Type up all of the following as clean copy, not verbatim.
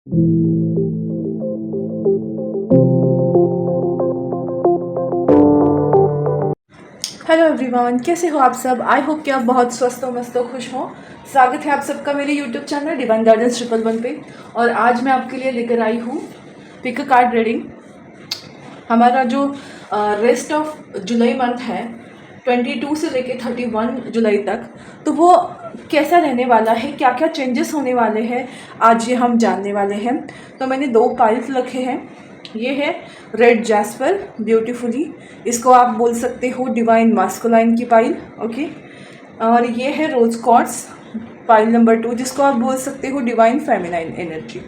Hello everyone, कैसे हो आप सब। आई होप कि आप बहुत स्वस्थ हो, मस्त हो, खुश हो। स्वागत है आप सबका मेरे यूट्यूब चैनल डिवाइन गार्डन्स 111 पे। और आज मैं आपके लिए लेकर आई हूँ पिक अ कार्ड रीडिंग। हमारा जो रेस्ट ऑफ जुलाई मंथ है 22 से लेके 31 जुलाई तक, तो वो कैसा रहने वाला है, क्या क्या चेंजेस होने वाले हैं, आज ये हम जानने वाले हैं। तो मैंने 2 पाइल्स रखे हैं। ये है रेड जैस्पर ब्यूटीफुली, इसको आप बोल सकते हो डिवाइन मास्कुलाइन की पाइल, ओके। और ये है रोज क्वार्ट्स पाइल नंबर 2, जिसको आप बोल सकते हो डिवाइन फेमिनाइन एनर्जी।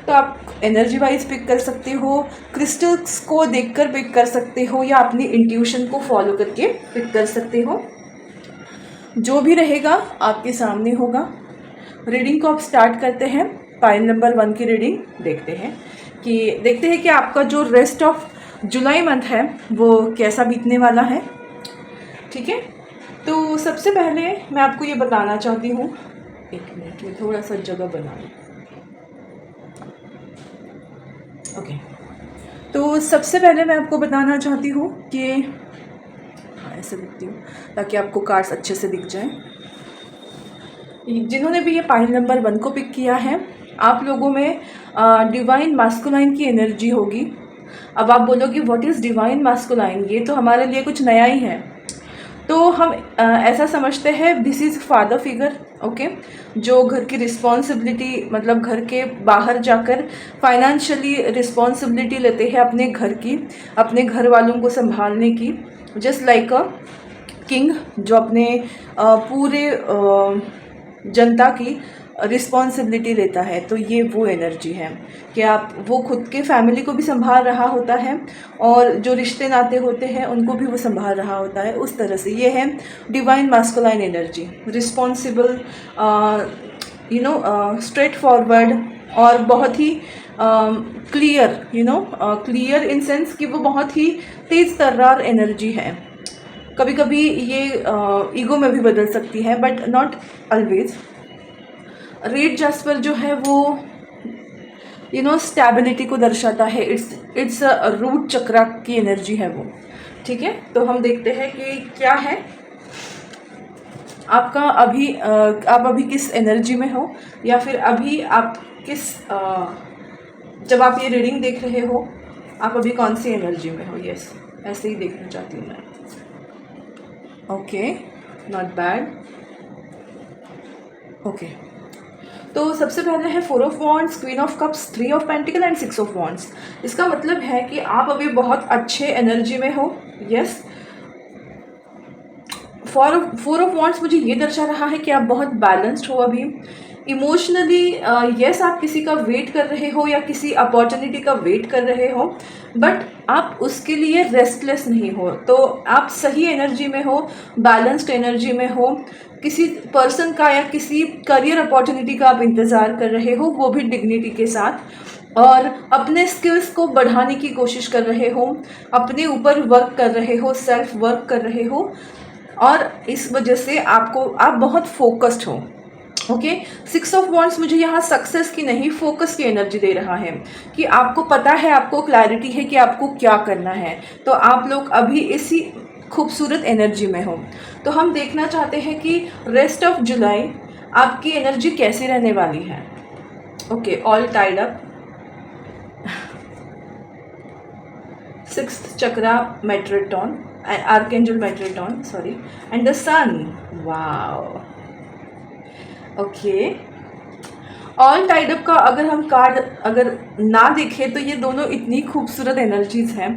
तो आप एनर्जी वाइज पिक कर सकते हो, क्रिस्टल्स को देखकर पिक कर सकते हो, या अपनी इंट्यूशन को फॉलो करके पिक कर सकते हो। जो भी रहेगा आपके सामने होगा। रीडिंग को आप स्टार्ट करते हैं। पाइल नंबर 1 की रीडिंग देखते हैं कि आपका जो रेस्ट ऑफ जुलाई मंथ है वो कैसा बीतने वाला है। ठीक है, तो सबसे पहले मैं आपको ये बताना चाहती हूँ, एक मिनट में थोड़ा सा जगह बना लूँ। ओके, तो सबसे पहले मैं आपको बताना चाहती हूँ कि ऐसे लिखती हूँ ताकि आपको कार्ड्स अच्छे से दिख जाएं। जिन्होंने भी ये पाइल नंबर 1 को पिक किया है, आप लोगों में डिवाइन मास्कुलाइन की एनर्जी होगी। अब आप बोलोगे व्हाट इज़ डिवाइन मास्कुलाइन, ये तो हमारे लिए कुछ नया ही है। तो हम ऐसा समझते हैं this is father figure, okay, जो घर की रिस्पॉन्सिबिलिटी, मतलब घर के बाहर जाकर फाइनेंशियली रिस्पॉन्सिबिलिटी लेते हैं अपने घर की, अपने घर वालों को संभालने की। जस्ट लाइक अ किंग जो अपने पूरे जनता की रिस्पॉन्सिबिलिटी लेता है। तो ये वो एनर्जी है कि आप वो खुद के फैमिली को भी संभाल रहा होता है और जो रिश्ते नाते होते हैं उनको भी वो संभाल रहा होता है। उस तरह से ये है divine masculine energy, responsible, straight forward, और बहुत ही क्लियर, क्लियर इन सेंस कि वो बहुत ही तेज़ तर्रार एनर्जी है। कभी कभी ये ईगो में भी बदल सकती है, but not always. Red jasper जो है वो स्टेबिलिटी को दर्शाता है। इट्स रूट चक्रा की एनर्जी है वो। ठीक है, तो हम देखते हैं कि क्या है आपका अभी, आप अभी किस एनर्जी में हो, या फिर अभी आप किस जब आप ये रीडिंग देख रहे हो आप अभी कौन सी एनर्जी में हो। यस, ऐसे ही देखना चाहती हूँ मैं। Okay, not bad. ओके, तो सबसे पहले है 4 of wands, queen of cups, 3 of pentacle and 6 of wands. इसका मतलब है कि आप अभी बहुत अच्छे एनर्जी में हो। यस, 4 ऑफ वॉन्ड्स मुझे ये दर्शा रहा है कि आप बहुत बैलेंस्ड हो अभी इमोशनली। यस, आप किसी का वेट कर रहे हो या किसी अपॉर्चुनिटी का वेट कर रहे हो, बट आप उसके लिए रेस्टलेस नहीं हो। तो आप सही एनर्जी में हो, बैलेंस्ड एनर्जी में हो। किसी पर्सन का या किसी करियर अपॉर्चुनिटी का आप इंतज़ार कर रहे हो, वो भी डिग्निटी के साथ, और अपने स्किल्स को बढ़ाने की कोशिश कर रहे हो, अपने ऊपर वर्क कर रहे हो, सेल्फ वर्क कर रहे हो, और इस वजह से आप बहुत फोकस्ड हो। ओके, 6 ऑफ वॉन्ड्स मुझे यहाँ सक्सेस की नहीं, फोकस की एनर्जी दे रहा है कि आपको पता है, आपको क्लैरिटी है कि आपको क्या करना है। तो आप लोग अभी इसी खूबसूरत एनर्जी में हो। तो हम देखना चाहते हैं कि रेस्ट ऑफ जुलाई आपकी एनर्जी कैसी रहने वाली है। Okay, all tied up, 6th chakra Metatron, archangel Metatron, sorry, and the sun. Wow, okay. All tied up का अगर हम कार्ड अगर ना देखें तो ये दोनों इतनी खूबसूरत एनर्जीज हैं।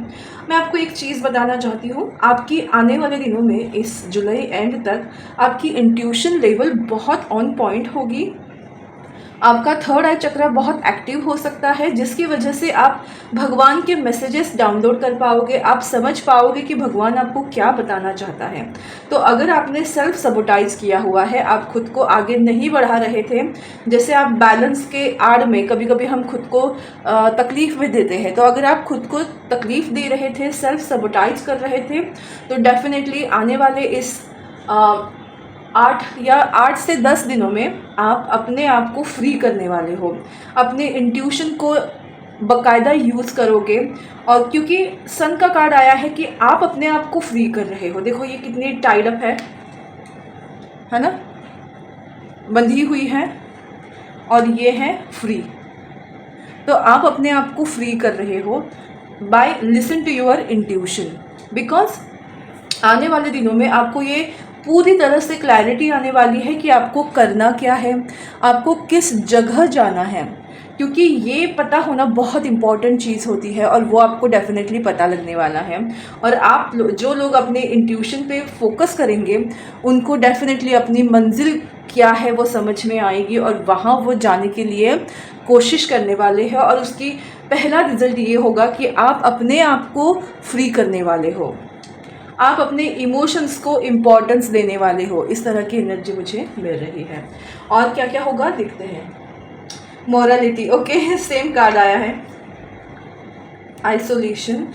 मैं आपको एक चीज़ बताना चाहती हूँ, आपकी आने वाले दिनों में इस जुलाई एंड तक आपकी इंट्यूशन लेवल बहुत ऑन पॉइंट होगी। आपका 3rd आई चक्रा बहुत एक्टिव हो सकता है, जिसकी वजह से आप भगवान के मैसेजेस डाउनलोड कर पाओगे, आप समझ पाओगे कि भगवान आपको क्या बताना चाहता है। तो अगर आपने सेल्फ सबोटाइज किया हुआ है, आप खुद को आगे नहीं बढ़ा रहे थे, जैसे आप बैलेंस के आड़ में कभी कभी हम खुद को तकलीफ भी देते हैं, तो अगर आप खुद को तकलीफ दे रहे थे, सेल्फ सबोटाइज कर रहे थे, तो डेफिनेटली आने वाले इस 8 से 10 दिनों में आप अपने आप को फ्री करने वाले हो। अपने इंट्यूशन को बाकायदा यूज़ करोगे। और क्योंकि सन का कार्ड आया है कि आप अपने आप को फ्री कर रहे हो। देखो ये कितनी टाइड अप है ना, बंधी हुई है, और ये है फ्री। तो आप अपने आप को फ्री कर रहे हो by listen to your intuition. Because आने वाले दिनों में आपको ये पूरी तरह से क्लैरिटी आने वाली है कि आपको करना क्या है, आपको किस जगह जाना है। क्योंकि ये पता होना बहुत इम्पॉर्टेंट चीज़ होती है, और वो आपको डेफिनेटली पता लगने वाला है। और आप जो लोग अपने इंट्यूशन पे फोकस करेंगे उनको डेफिनेटली अपनी मंजिल क्या है वो समझ में आएगी, और वहाँ वो जाने के लिए कोशिश करने वाले हैं। और उसकी पहला रिज़ल्ट ये होगा कि आप अपने आप को फ्री करने वाले हो, आप अपने इमोशंस को इम्पोर्टेंस देने वाले हो। इस तरह की एनर्जी मुझे मिल रही है। और क्या क्या होगा देखते हैं। मोरालिटी, ओके, सेम कार्ड आया है। Isolation,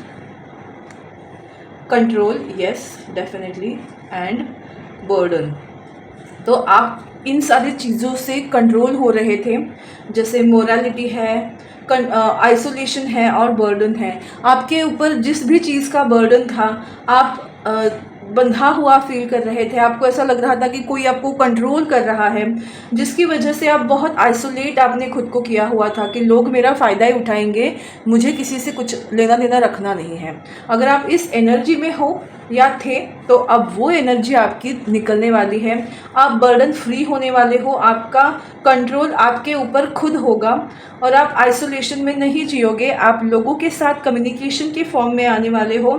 control, yes definitely, and burden. तो आप इन सारी चीज़ों से कंट्रोल हो रहे थे, जैसे मोरालिटी है, आइसोलेशन है और बर्डन है। आपके ऊपर जिस भी चीज़ का बर्डन था, आप बंधा हुआ फील कर रहे थे। आपको ऐसा लग रहा था कि कोई आपको कंट्रोल कर रहा है, जिसकी वजह से आप बहुत आइसोलेट आपने खुद को किया हुआ था कि लोग मेरा फ़ायदा ही उठाएंगे, मुझे किसी से कुछ लेना देना रखना नहीं है। अगर आप इस एनर्जी में हो या थे, तो अब वो एनर्जी आपकी निकलने वाली है। आप बर्डन फ्री होने वाले हो, आपका कंट्रोल आपके ऊपर खुद होगा, और आप आइसोलेशन में नहीं जियोगे। आप लोगों के साथ कम्युनिकेशन के फॉर्म में आने वाले हो,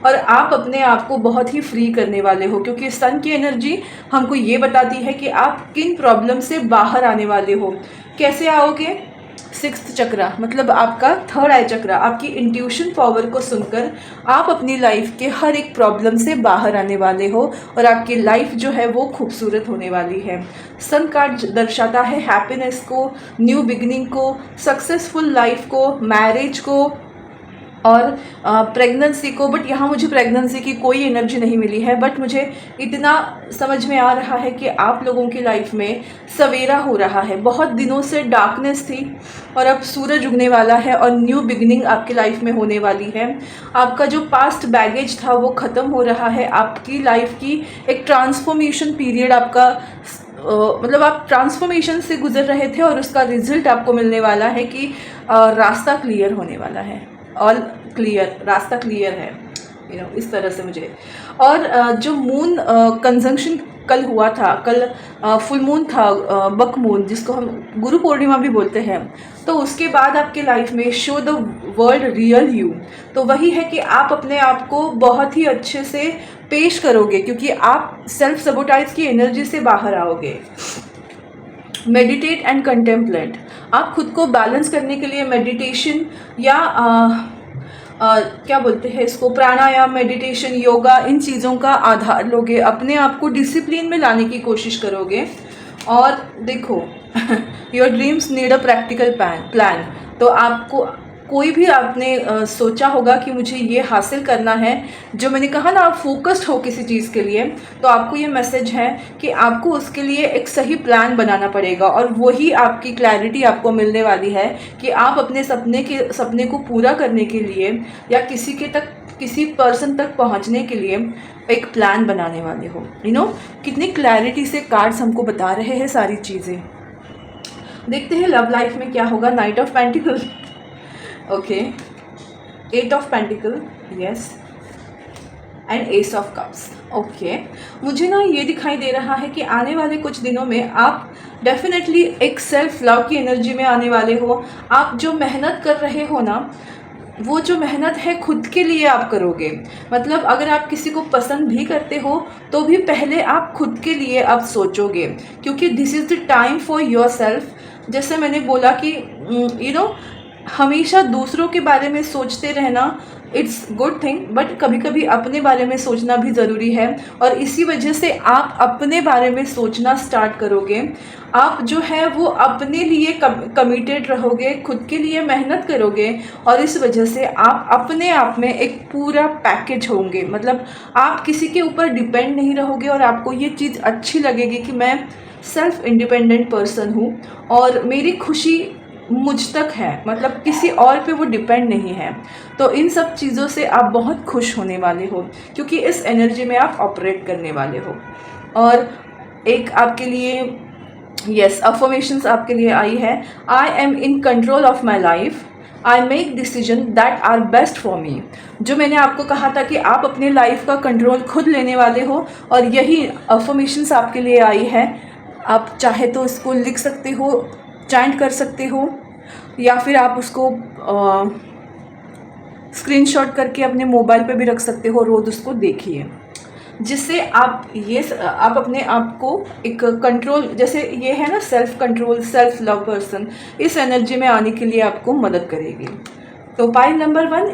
और आप अपने आप को बहुत ही फ्री करने वाले हो। क्योंकि सन की एनर्जी हमको ये बताती है कि आप किन प्रॉब्लम से बाहर आने वाले हो। कैसे आओगे? 6th चक्रा, मतलब आपका 3rd आई चक्रा। आपकी इंट्यूशन पावर को सुनकर आप अपनी लाइफ के हर एक प्रॉब्लम से बाहर आने वाले हो, और आपकी लाइफ जो है वो खूबसूरत होने वाली है। सन कार्ड दर्शाता है हैप्पीनेस को, न्यू बिगिनिंग को, सक्सेसफुल लाइफ को, मैरिज को और प्रेगनेंसी को। बट यहाँ मुझे प्रेगनेंसी की कोई एनर्जी नहीं मिली है। बट मुझे इतना समझ में आ रहा है कि आप लोगों की लाइफ में सवेरा हो रहा है। बहुत दिनों से डार्कनेस थी, और अब सूरज उगने वाला है, और न्यू बिगिनिंग आपकी लाइफ में होने वाली है। आपका जो पास्ट बैगेज था वो ख़त्म हो रहा है। आपकी लाइफ की एक ट्रांसफॉर्मेशन पीरियड आपका मतलब आप ट्रांसफॉर्मेशन से गुजर रहे थे, और उसका रिजल्ट आपको मिलने वाला है कि रास्ता क्लियर होने वाला है। ऑल क्लियर, रास्ता क्लियर है, इस तरह से मुझे। और जो मून कंजंक्शन कल हुआ था, कल फुल मून था, बक मून, जिसको हम गुरु पूर्णिमा भी बोलते हैं। तो उसके बाद आपके लाइफ में show the world real you. तो वही है कि आप अपने आप को बहुत ही अच्छे से पेश करोगे, क्योंकि आप सेल्फ सबोटाइज की एनर्जी से बाहर आओगे। मेडिटेट एंड कंटेम्पलेट, आप खुद को बैलेंस करने के लिए मेडिटेशन या क्या बोलते हैं इसको, प्राणायाम, मेडिटेशन, योगा, इन चीज़ों का आधार लोगे। अपने आप को डिसिप्लिन में लाने की कोशिश करोगे। और देखो your dreams need a practical plan. तो आपको कोई भी आपने सोचा होगा कि मुझे ये हासिल करना है, जो मैंने कहा ना, आप फोकस्ड हो किसी चीज़ के लिए, तो आपको ये मैसेज है कि आपको उसके लिए एक सही प्लान बनाना पड़ेगा। और वही आपकी क्लैरिटी आपको मिलने वाली है कि आप अपने सपने को पूरा करने के लिए, या किसी पर्सन तक पहुंचने के लिए एक प्लान बनाने वाले हो। कितनी क्लैरिटी से कार्ड्स हमको बता रहे हैं सारी चीज़ें। देखते हैं लव लाइफ में क्या होगा। Night of pentacle, okay, 8 of pentacle, yes, and S of cups, okay. मुझे ना ये दिखाई दे रहा है कि आने वाले कुछ दिनों में आप डेफिनेटली एक सेल्फ लव की एनर्जी में आने वाले हो। आप जो मेहनत कर रहे हो ना, वो जो मेहनत है खुद के लिए आप करोगे। मतलब अगर आप किसी को पसंद भी करते हो, तो भी पहले आप खुद के लिए आप सोचोगे, क्योंकि this is the time for your self. जैसे मैंने बोला कि हमेशा दूसरों के बारे में सोचते रहना इट्स गुड थिंग, बट कभी कभी अपने बारे में सोचना भी ज़रूरी है। और इसी वजह से आप अपने बारे में सोचना स्टार्ट करोगे, आप जो है वो अपने लिए कमिटेड रहोगे, खुद के लिए मेहनत करोगे, और इस वजह से आप अपने आप में एक पूरा पैकेज होंगे। मतलब आप किसी के ऊपर डिपेंड नहीं रहोगे, और आपको ये चीज़ अच्छी लगेगी कि मैं सेल्फ इंडिपेंडेंट पर्सन हूँ और मेरी खुशी मुझ तक है, मतलब किसी और पे वो डिपेंड नहीं है। तो इन सब चीज़ों से आप बहुत खुश होने वाले हो, क्योंकि इस एनर्जी में आप ऑपरेट करने वाले हो। और एक आपके लिए यस अफर्मेशंस आपके लिए आई है। I am in control of my life, I make decision that are best for me. जो मैंने आपको कहा था कि आप अपने लाइफ का कंट्रोल खुद लेने वाले हो, और यही अफर्मेशंस आपके लिए आई है। आप चाहे तो इसको लिख सकते हो, चैंट कर सकते हो, या फिर आप उसको स्क्रीनशॉट करके अपने मोबाइल पे भी रख सकते हो, रोज़ उसको देखिए, जिससे आप अपने आप को एक कंट्रोल, जैसे ये है ना self control, self love person, इस एनर्जी में आने के लिए आपको मदद करेगी। तो पाइल नंबर 1,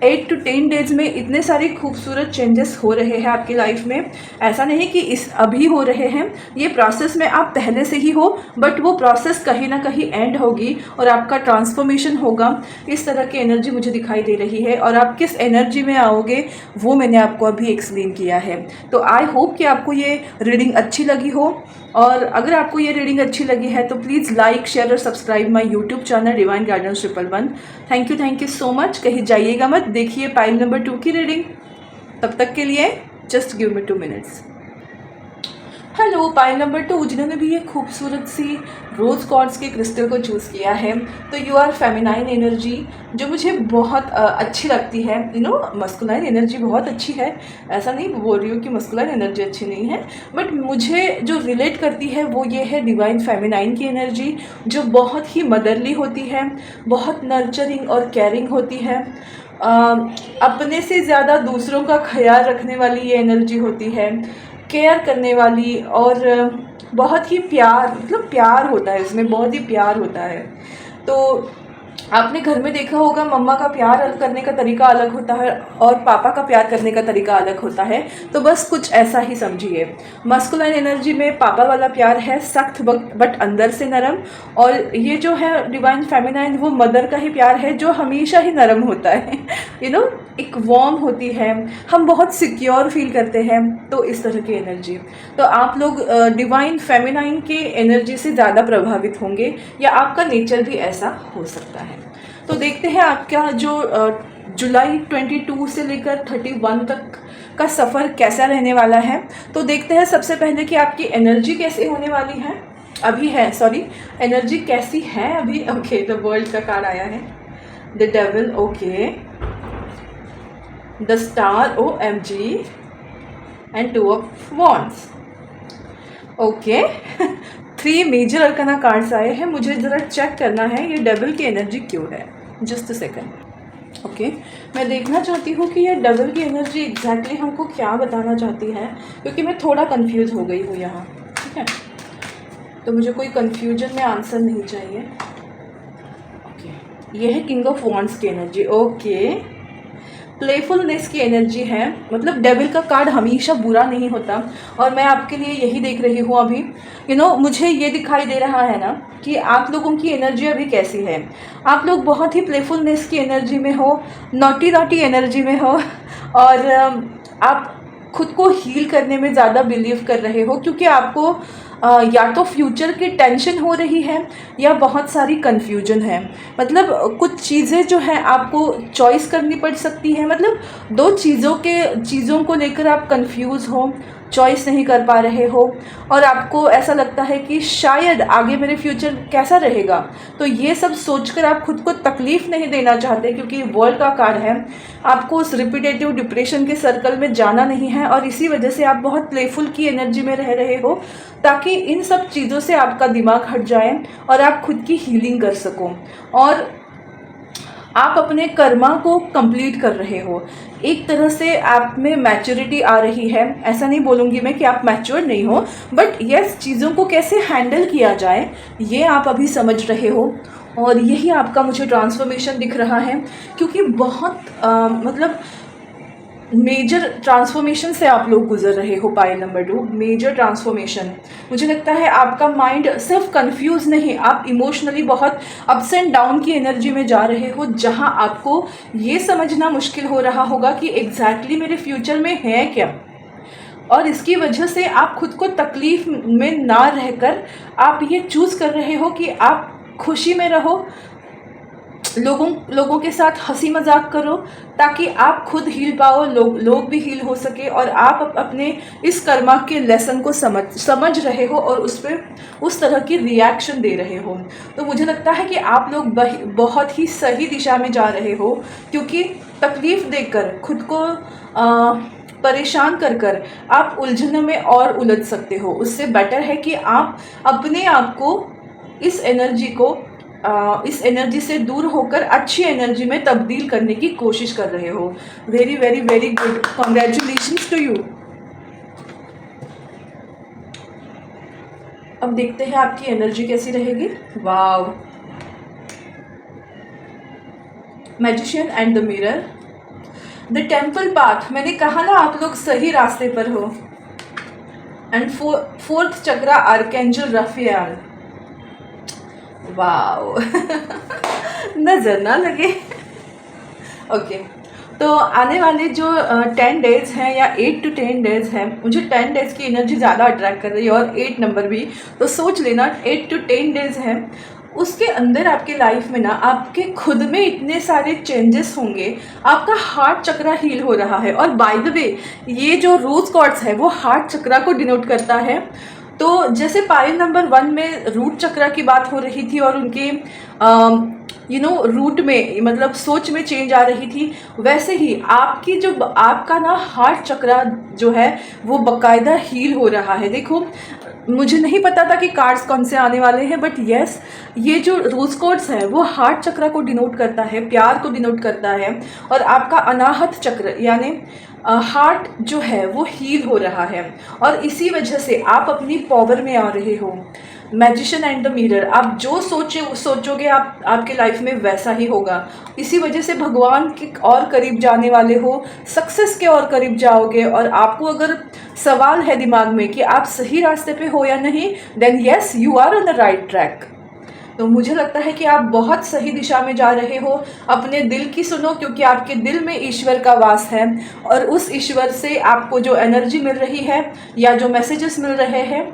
8 to 10 डेज में इतने सारे खूबसूरत चेंजेस हो रहे हैं आपकी लाइफ में। ऐसा नहीं कि इस अभी हो रहे हैं, ये प्रोसेस में आप पहले से ही हो, बट वो प्रोसेस कहीं ना कहीं एंड होगी और आपका ट्रांसफॉर्मेशन होगा। इस तरह की एनर्जी मुझे दिखाई दे रही है, और आप किस एनर्जी में आओगे वो मैंने आपको अभी एक्सप्लेन किया है। तो आई होप कि आपको ये रीडिंग अच्छी लगी हो, और अगर आपको ये रीडिंग अच्छी लगी है तो प्लीज़ लाइक, शेयर और subscribe my YouTube channel divine guidance 111। Thank you so much. कहीं जाइएगा मत, देखिए पाइल नंबर 2 की रीडिंग। तब तक के लिए just give me 2 minutes. Hello pile number 2, जिन्होंने भी ये खूबसूरत सी रोज़ क्वार्ट्ज के क्रिस्टल को चूज़ किया है, तो यू आर फेमिनाइन एनर्जी, जो मुझे बहुत अच्छी लगती है। मस्कुलाइन एनर्जी बहुत अच्छी है, ऐसा नहीं बोल रही हूँ कि मस्कुलाइन एनर्जी अच्छी नहीं है, बट मुझे जो रिलेट करती है वो ये है डिवाइन फेमिनाइन की एनर्जी, जो बहुत ही मदरली होती है, बहुत नर्चरिंग और केयरिंग होती है, अपने से ज़्यादा दूसरों का ख्याल रखने वाली ये एनर्जी होती है, केयर करने वाली, और बहुत ही प्यार होता है इसमें, बहुत ही प्यार होता है। तो आपने घर में देखा होगा, मम्मा का प्यार करने का तरीका अलग होता है और पापा का प्यार करने का तरीका अलग होता है। तो बस कुछ ऐसा ही समझिए। मस्कुलाइन एनर्जी में पापा वाला प्यार है सख्त बट अंदर से नरम, और ये जो है डिवाइन फेमिनाइन, वो मदर का ही प्यार है जो हमेशा ही नरम होता है। एक वार्म होती है, हम बहुत सिक्योर फील करते हैं। तो इस तरह की एनर्जी, तो आप लोग डिवाइन फेमिनाइन के एनर्जी से ज़्यादा प्रभावित होंगे, या आपका नेचर भी ऐसा हो सकता है। तो देखते हैं आपका जो जुलाई 22 से लेकर 31 तक का सफ़र कैसा रहने वाला है। तो देखते हैं सबसे पहले कि आपकी एनर्जी कैसे होने वाली है अभी है, एनर्जी कैसी है अभी। ओके, द वर्ल्ड का कार्ड आया है, the devil, okay, the star, OMG, and 2 of Wands, okay. 3 major arcana cards आए हैं, मुझे ज़रा चेक करना है ये डेविल की एनर्जी क्यों है। Just a second. ओके, मैं देखना चाहती हूँ कि ये डेविल की एनर्जी एग्जैक्टली हमको क्या बताना चाहती है, क्योंकि मैं थोड़ा कंफ्यूज हो गई हूँ यहाँ। ठीक है, तो मुझे कोई कंफ्यूजन में आंसर नहीं चाहिए। ओके, ये है किंग ऑफ वॉन्ड्स की एनर्जी। ओके, प्लेफुलनेस की एनर्जी है, मतलब डेविल का कार्ड हमेशा बुरा नहीं होता, और मैं आपके लिए यही देख रही हूँ अभी। मुझे ये दिखाई दे रहा है ना कि आप लोगों की एनर्जी अभी कैसी है। आप लोग बहुत ही प्लेफुलनेस की एनर्जी में हो, नॉटी एनर्जी में हो, और आप खुद को हील करने में ज़्यादा बिलीव कर रहे हो, क्योंकि आपको या तो फ्यूचर की टेंशन हो रही है या बहुत सारी कन्फ्यूजन है। मतलब कुछ चीज़ें जो है आपको चॉइस करनी पड़ सकती है, मतलब 2 चीज़ों को लेकर आप कंफ्यूज हो, चॉइस नहीं कर पा रहे हो, और आपको ऐसा लगता है कि शायद आगे मेरे फ्यूचर कैसा रहेगा। तो ये सब सोचकर आप खुद को तकलीफ़ नहीं देना चाहते, क्योंकि वर्ल्ड का कार्ड है। आपको उस रिपीटेटिव डिप्रेशन के सर्कल में जाना नहीं है, और इसी वजह से आप बहुत प्लेफुल की एनर्जी में रह रहे हो, ताकि इन सब चीज़ों से आपका दिमाग हट जाए और आप खुद की हीलिंग कर सको, और आप अपने कर्मा को कंप्लीट कर रहे हो। एक तरह से आप में मैच्योरिटी आ रही है। ऐसा नहीं बोलूँगी मैं कि आप मैच्योर नहीं हो, बट यस, चीज़ों को कैसे हैंडल किया जाए ये आप अभी समझ रहे हो। और यही आपका मुझे ट्रांसफॉर्मेशन दिख रहा है, क्योंकि बहुत मतलब मेजर ट्रांसफॉर्मेशन से आप लोग गुजर रहे हो। Pile number 2, major transformation. मुझे लगता है आपका माइंड सिर्फ कंफ्यूज नहीं, आप इमोशनली बहुत अप्स एंड डाउन की एनर्जी में जा रहे हो, जहां आपको ये समझना मुश्किल हो रहा होगा कि एग्जैक्टली मेरे फ्यूचर में है क्या। और इसकी वजह से आप खुद को तकलीफ़ में ना रहकर आप ये चूज़ कर रहे हो कि आप खुशी में रहो, लोगों के साथ हंसी मजाक करो, ताकि आप खुद हील पाओ, लोग भी हील हो सके, और आप अपने इस कर्मा के लेसन को समझ रहे हो और उस पर उस तरह की रिएक्शन दे रहे हो। तो मुझे लगता है कि आप लोग बहुत ही सही दिशा में जा रहे हो, क्योंकि तकलीफ़ देकर खुद को परेशान कर आप उलझनों में और उलझ सकते हो। उससे बेटर है कि आप अपने आप को इस एनर्जी से दूर होकर अच्छी एनर्जी में तब्दील करने की कोशिश कर रहे हो। Very very very good, congratulations to you. अब देखते हैं आपकी एनर्जी कैसी रहेगी। Wow, magician and the mirror, the temple path. मैंने कहा ना आप लोग सही रास्ते पर हो। And fourth chakra, archangel Raphael. Wow नजर ना लगे। ओके, तो आने वाले जो 10 डेज़ हैं या 8 to 10 डेज़ हैं, मुझे 10 डेज़ की एनर्जी ज़्यादा अट्रैक्ट कर रही है और 8 नंबर भी, तो सोच लेना 8 to 10 डेज़ हैं। उसके अंदर आपके लाइफ में ना आपके खुद में इतने सारे चेंजेस होंगे। आपका हार्ट चक्रा हील हो रहा है, और बाय द वे ये जो रोज कॉर्ड्स है वो हार्ट चक्रा को डिनोट करता है। तो जैसे पाइल नंबर 1 में रूट चक्रा की बात हो रही थी और उनके रूट में मतलब सोच में चेंज आ रही थी, वैसे ही आपका ना हार्ट चक्रा जो है वो बकायदा हील हो रहा है। देखो, मुझे नहीं पता था कि कार्ड्स कौन से आने वाले हैं, बट यस, ये जो रोज कोड्स है वो हार्ट चक्र को डिनोट करता है, प्यार को डिनोट करता है, और आपका अनाहत चक्र यानी हार्ट जो है वो हील हो रहा है, और इसी वजह से आप अपनी पावर में आ रहे हो। मैजिशियन एंड द मिरर, आप जो सोचोगे आपके लाइफ में वैसा ही होगा। इसी वजह से भगवान के और करीब जाने वाले हो, सक्सेस के और करीब जाओगे। और आपको अगर सवाल है दिमाग में कि आप सही रास्ते पे हो या नहीं, then yes, you are on the right track. तो मुझे लगता है कि आप बहुत सही दिशा में जा रहे हो। अपने दिल की सुनो, क्योंकि आपके दिल में ईश्वर का वास है, और उस ईश्वर से आपको जो एनर्जी मिल रही है या जो मैसेजेस मिल रहे हैं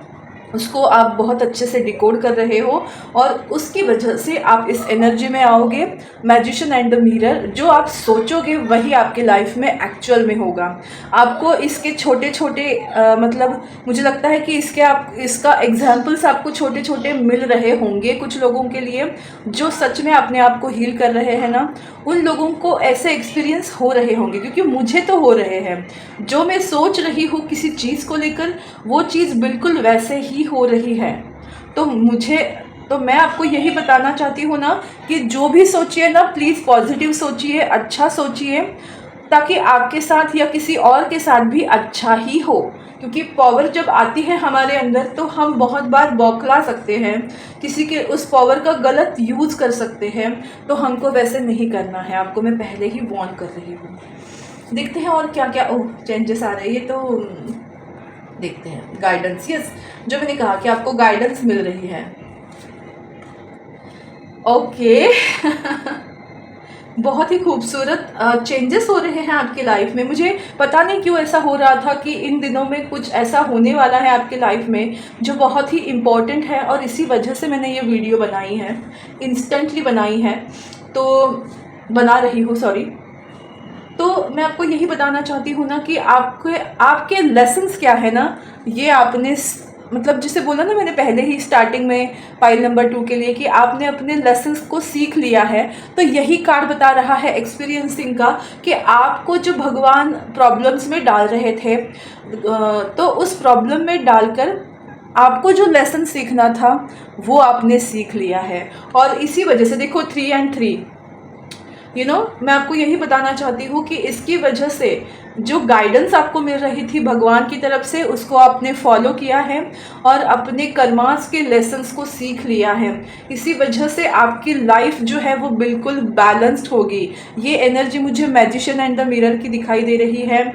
उसको आप बहुत अच्छे से डिकोड कर रहे हो, और उसकी वजह से आप इस एनर्जी में आओगे। मैजिशियन एंड द मिरर, जो आप सोचोगे वही आपके लाइफ में एक्चुअल में होगा। आपको इसके छोटे छोटे मतलब मुझे लगता है कि इसका एग्जाम्पल्स आपको छोटे छोटे मिल रहे होंगे कुछ लोगों के लिए, जो सच में अपने आप को हील कर रहे हैं ना, उन लोगों को ऐसे एक्सपीरियंस हो रहे होंगे, क्योंकि मुझे तो हो रहे हैं। जो मैं सोच रही हूँ किसी चीज़ को लेकर, वो चीज़ बिल्कुल वैसे ही हो रही है। तो मैं आपको यही बताना चाहती हूँ ना कि जो भी सोचिए ना, प्लीज़ पॉजिटिव सोचिए, अच्छा सोचिए, ताकि आपके साथ या किसी और के साथ भी अच्छा ही हो। क्योंकि पावर जब आती है हमारे अंदर तो हम बहुत बार बौखला सकते हैं, किसी के उस पावर का गलत यूज़ कर सकते हैं। तो हमको वैसे नहीं करना है, आपको मैं पहले ही वार्न कर रही हूँ। देखते हैं और क्या क्या चेंजेस आ रहे हैं। ये तो देखते हैं गाइडेंस। यस, जो मैंने कहा कि आपको गाइडेंस मिल रही है। ओके बहुत ही खूबसूरत चेंजेस हो रहे हैं आपकी लाइफ में। मुझे पता नहीं क्यों ऐसा हो रहा था कि इन दिनों में कुछ ऐसा होने वाला है आपके लाइफ में जो बहुत ही इम्पोर्टेंट है, और इसी वजह से मैंने ये वीडियो बनाई है, इंस्टेंटली बनाई है, तो बना रही हूँ, सॉरी। तो मैं आपको यही बताना चाहती हूँ ना कि आपके लेसन्स क्या है ना, ये आपने मतलब जिसे बोला ना मैंने पहले ही स्टार्टिंग में पाइल नंबर 2 के लिए कि आपने अपने लेसन्स को सीख लिया है। तो यही कार्ड बता रहा है एक्सपीरियंसिंग का कि आपको जो भगवान प्रॉब्लम्स में डाल रहे थे, तो उस प्रॉब्लम में डालकर आपको जो लेसन सीखना था वो आपने सीख लिया है। और इसी वजह से देखो 3 and 3 मैं आपको यही बताना चाहती हूँ कि इसकी वजह से जो गाइडेंस आपको मिल रही थी भगवान की तरफ से, उसको आपने फॉलो किया है और अपने कर्मास के लेसन्स को सीख लिया है। इसी वजह से आपकी लाइफ जो है वो बिल्कुल बैलेंस्ड होगी। ये एनर्जी मुझे मैजिशियन एंड द मिरर की दिखाई दे रही है।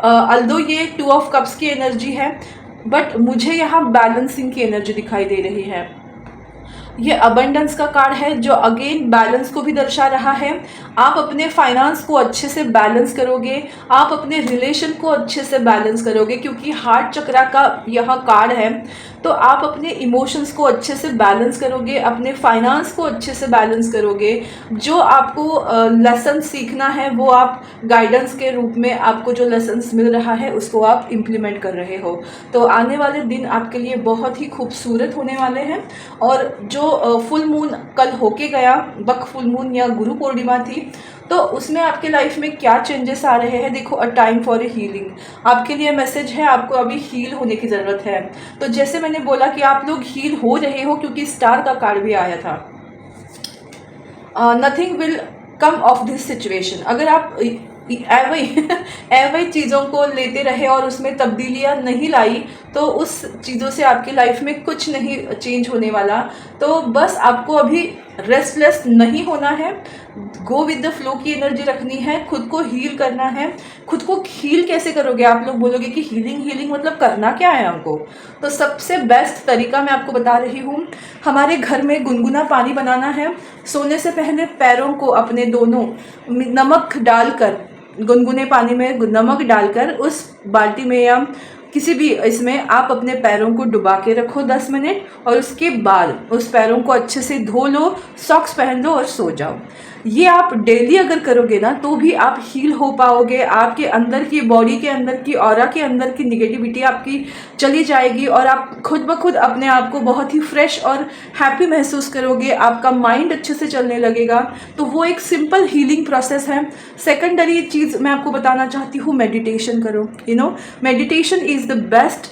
अल्दो ये 2 ऑफ कप्स की एनर्जी है, बट मुझे यहाँ बैलेंसिंग की एनर्जी दिखाई दे रही है। ये अबंडेंस का कार्ड है जो अगेन बैलेंस को भी दर्शा रहा है। आप अपने फाइनेंस को अच्छे से बैलेंस करोगे, आप अपने रिलेशन को अच्छे से बैलेंस करोगे, क्योंकि हार्ट चक्रा का यह कार्ड है। तो आप अपने इमोशंस को अच्छे से बैलेंस करोगे, अपने फाइनेंस को अच्छे से बैलेंस करोगे। जो आपको लेसन सीखना है वो आप गाइडेंस के रूप में, आपको जो लेसन्स मिल रहा है उसको आप इम्प्लीमेंट कर रहे हो। तो आने वाले दिन आपके लिए बहुत ही खूबसूरत होने वाले हैं। और जो फुल मून कल होके गया, बक फुल मून या गुरु पूर्णिमा थी, तो उसमें आपके लाइफ में क्या चेंजेस आ रहे हैं। देखो, a time for a healing आपके लिए मैसेज है। आपको अभी हील होने की ज़रूरत है। तो जैसे मैंने बोला कि आप लोग हील हो रहे हो, क्योंकि स्टार का कार्ड भी आया था। Nothing will come of this situation. अगर आप एवं चीज़ों को लेते रहे और उसमें तब्दीलियाँ नहीं लाई, तो उस चीज़ों से आपकी लाइफ में कुछ नहीं चेंज होने वाला। तो बस आपको अभी रेस्टलेस नहीं होना है, गो विद द फ्लो की एनर्जी रखनी है, खुद को हील करना है। खुद को हील कैसे करोगे? आप लोग बोलोगे कि हीलिंग मतलब करना क्या है हमको? तो सबसे बेस्ट तरीका मैं आपको बता रही हूँ। हमारे घर में गुनगुना पानी बनाना है। सोने से पहले पैरों को अपने दोनों नमक डालकर, गुनगुने पानी में नमक डालकर उस बाल्टी में या किसी भी इसमें आप अपने पैरों को डुबा के रखो 10 मिनट, और उसके बाद उस पैरों को अच्छे से धो लो, सॉक्स पहन लो और सो जाओ। ये आप डेली अगर करोगे ना, तो भी आप हील हो पाओगे। आपके अंदर की बॉडी के अंदर की ऑरा के अंदर की निगेटिविटी आपकी चली जाएगी और आप खुद ब खुद अपने आप को बहुत ही फ्रेश और हैप्पी महसूस करोगे। आपका माइंड अच्छे से चलने लगेगा। तो वो एक सिंपल हीलिंग प्रोसेस है। सेकेंडरी चीज़ मैं आपको बताना चाहती हूँ, मेडिटेशन करो। Meditation is the best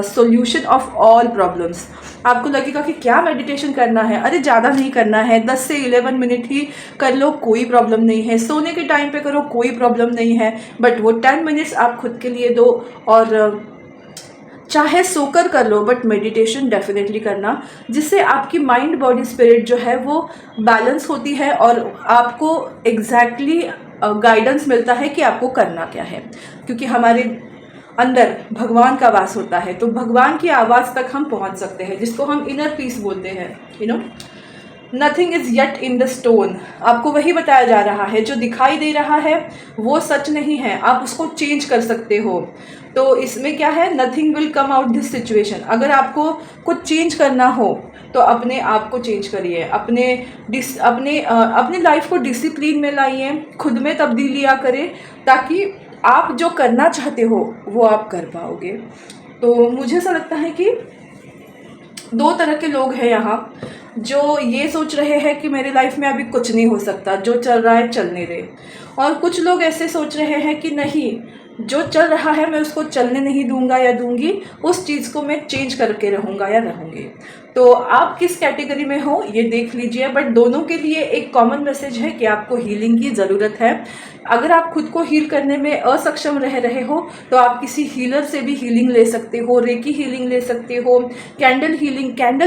solution of all problems. आपको लगेगा कि क्या मेडिटेशन करना है, अरे ज़्यादा नहीं करना है, 10 से 11 मिनट ही कर लो, कोई प्रॉब्लम नहीं है। सोने के टाइम पे करो, कोई प्रॉब्लम नहीं है, बट वो 10 मिनट्स आप खुद के लिए दो। और चाहे सोकर कर लो, बट मेडिटेशन डेफिनेटली करना, जिससे आपकी माइंड बॉडी स्पिरिट जो है वो बैलेंस होती है और आपको एग्जैक्टली गाइडेंस मिलता है कि आपको करना क्या है। क्योंकि हमारे अंदर भगवान का वास होता है, तो भगवान की आवाज़ तक हम पहुंच सकते हैं, जिसको हम इनर पीस बोलते हैं। Nothing is yet in the stone. आपको वही बताया जा रहा है, जो दिखाई दे रहा है वो सच नहीं है, आप उसको चेंज कर सकते हो। तो इसमें क्या है, nothing will come out this situation. अगर आपको कुछ चेंज करना हो तो अपने आप को चेंज करिए, अपने लाइफ को डिसिप्लिन में लाइए, खुद में तब्दीलियाँ करें, ताकि आप जो करना चाहते हो वो आप कर पाओगे। तो मुझे ऐसा लगता है कि 2 तरह के लोग हैं यहाँ, जो ये सोच रहे हैं कि मेरी लाइफ में अभी कुछ नहीं हो सकता, जो चल रहा है चलने दे। और कुछ लोग ऐसे सोच रहे हैं कि नहीं, जो चल रहा है मैं उसको चलने नहीं दूंगा या दूंगी, उस चीज़ को मैं चेंज करके रहूँगा या रहूँगी। तो आप किस कैटेगरी में हो ये देख लीजिए, बट दोनों के लिए एक कॉमन मैसेज है कि आपको हीलिंग की ज़रूरत है। अगर आप खुद को हील करने में असक्षम रह रहे हो, तो आप किसी हीलर से भी हीलिंग ले सकते हो, रेकी हीलिंग ले सकते हो, कैंडल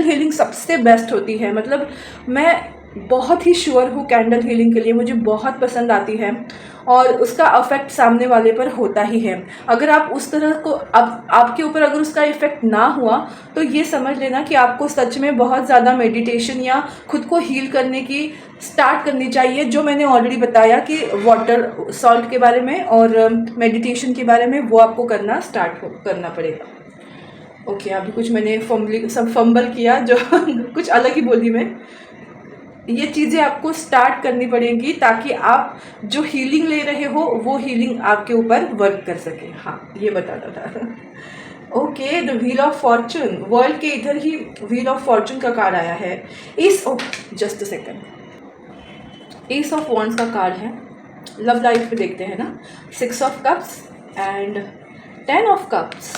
हीलिंग सबसे बेस्ट होती है। मतलब मैं बहुत ही श्योर हूँ कैंडल हीलिंग के लिए, मुझे बहुत पसंद आती है और उसका अफेक्ट सामने वाले पर होता ही है। अगर आप उस तरह को, अब आपके ऊपर अगर उसका इफेक्ट ना हुआ, तो ये समझ लेना कि आपको सच में बहुत ज़्यादा मेडिटेशन या खुद को हील करने की स्टार्ट करनी चाहिए, जो मैंने ऑलरेडी बताया कि वाटर सॉल्ट के बारे में और मेडिटेशन के बारे में, वो आपको करना पड़ेगा। ओके, अभी कुछ मैंने फंबल किया, जो कुछ अलग ही बोली मैं। ये चीज़ें आपको स्टार्ट करनी पड़ेंगी, ताकि आप जो हीलिंग ले रहे हो वो हीलिंग आपके ऊपर वर्क कर सके। हाँ, ये बताना था। Okay, the wheel of Fortune, world के इधर ही व्हील ऑफ फॉर्चून का कार्ड आया है। Just a second, S of wands का कार्ड है। लव लाइफ पे देखते हैं ना, 6 of cups and 10 of cups.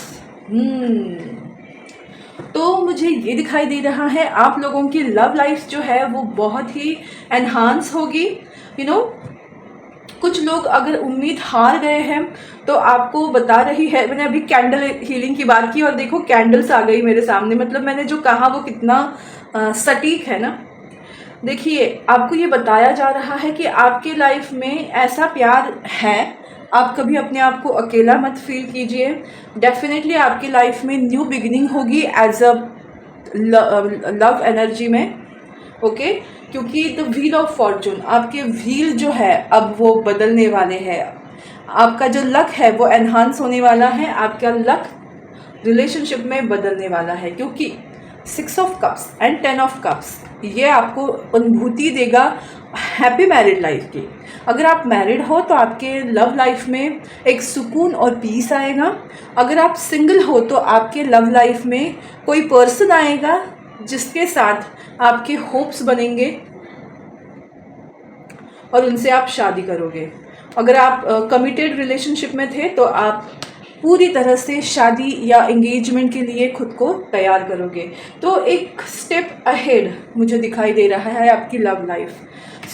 तो मुझे ये दिखाई दे रहा है, आप लोगों की लव लाइफ जो है वो बहुत ही एनहांस होगी। कुछ लोग अगर उम्मीद हार गए हैं तो आपको बता रही है, मैंने अभी कैंडल हीलिंग की बात की और देखो कैंडल्स आ गई मेरे सामने, मतलब मैंने जो कहा वो कितना सटीक है ना। देखिए आपको ये बताया जा रहा है कि आपके लाइफ में ऐसा प्यार है, आप कभी अपने आप को अकेला मत फील कीजिए। डेफिनेटली आपकी लाइफ में न्यू बिगिनिंग होगी एज अ लव एनर्जी में, ओके। क्योंकि द व्हील ऑफ फॉर्चून, आपके व्हील जो है अब वो बदलने वाले हैं, आपका जो लक है वो एनहांस होने वाला है, आपका लक रिलेशनशिप में बदलने वाला है। क्योंकि 6 of cups and 10 of cups ये आपको अनुभूति देगा हैप्पी मैरिड लाइफ की। अगर आप मैरिड हो तो आपके लव लाइफ में एक सुकून और पीस आएगा। अगर आप सिंगल हो तो आपके लव लाइफ में कोई पर्सन आएगा जिसके साथ आपके होप्स बनेंगे और उनसे आप शादी करोगे। अगर आप कमिटेड रिलेशनशिप में थे तो आप पूरी तरह से शादी या एंगेजमेंट के लिए खुद को तैयार करोगे। तो एक स्टेप अहेड मुझे दिखाई दे रहा है आपकी लव लाइफ।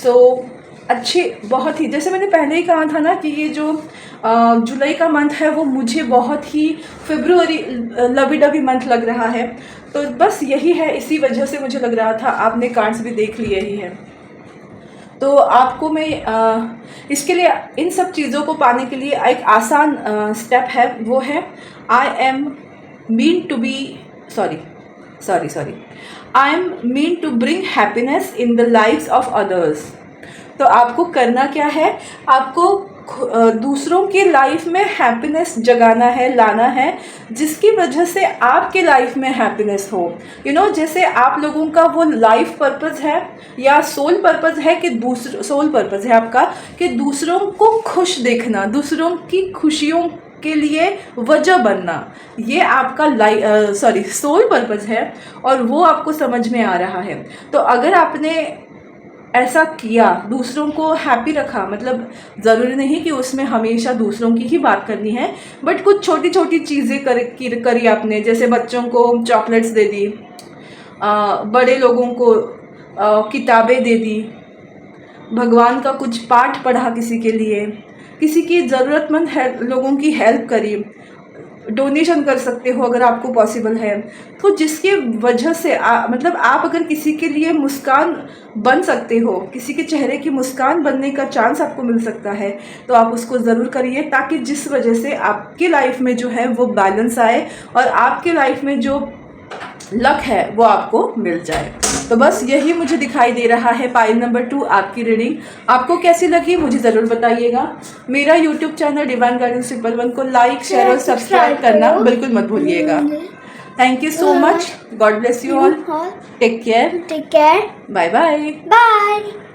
सो अच्छे, बहुत ही, जैसे मैंने पहले ही कहा था ना कि ये जो जुलाई का मंथ है वो मुझे बहुत ही फरवरी लवी डवी मंथ लग रहा है। तो बस यही है, इसी वजह से मुझे लग रहा था। आपने कार्ड्स भी देख लिए ही है। तो आपको मैं इसके लिए, इन सब चीज़ों को पाने के लिए एक आसान स्टेप है, वो है I am mean to be I am mean to bring happiness in the lives of others. तो आपको करना क्या है, आपको दूसरों की लाइफ में हैप्पीनेस जगाना है, लाना है, जिसकी वजह से आपके लाइफ में हैप्पीनेस हो। जैसे आप लोगों का वो लाइफ पर्पस है या सोल पर्पस है कि सोल पर्पस है आपका कि दूसरों को खुश देखना, दूसरों की खुशियों के लिए वजह बनना, ये आपका सोल पर्पस है और वो आपको समझ में आ रहा है। तो अगर आपने ऐसा किया, दूसरों को हैप्पी रखा, मतलब ज़रूरी नहीं कि उसमें हमेशा दूसरों की ही बात करनी है, बट कुछ छोटी छोटी चीज़ें करी आपने, जैसे बच्चों को चॉकलेट्स दे दी, बड़े लोगों को किताबें दे दी, भगवान का कुछ पाठ पढ़ा किसी के लिए, किसी की ज़रूरतमंद लोगों की हेल्प करी, डोनेशन कर सकते हो अगर आपको पॉसिबल है। तो जिसके वजह से मतलब आप अगर किसी के लिए मुस्कान बन सकते हो, किसी के चेहरे की मुस्कान बनने का चांस आपको मिल सकता है, तो आप उसको ज़रूर करिए, ताकि जिस वजह से आपकी लाइफ में जो है वो बैलेंस आए और आपके लाइफ में जो लक है वो आपको मिल जाए। तो बस यही मुझे दिखाई दे रहा है पाइल नंबर 2 आपकी रीडिंग। आपको कैसी लगी मुझे ज़रूर बताइएगा। मेरा यूट्यूब चैनल डिवाइन गाइडेंस 111 को लाइक, शेयर और सब्सक्राइब करना बिल्कुल मत भूलिएगा। Thank you so much. God bless you all. Take care. Take care. Bye bye. Bye.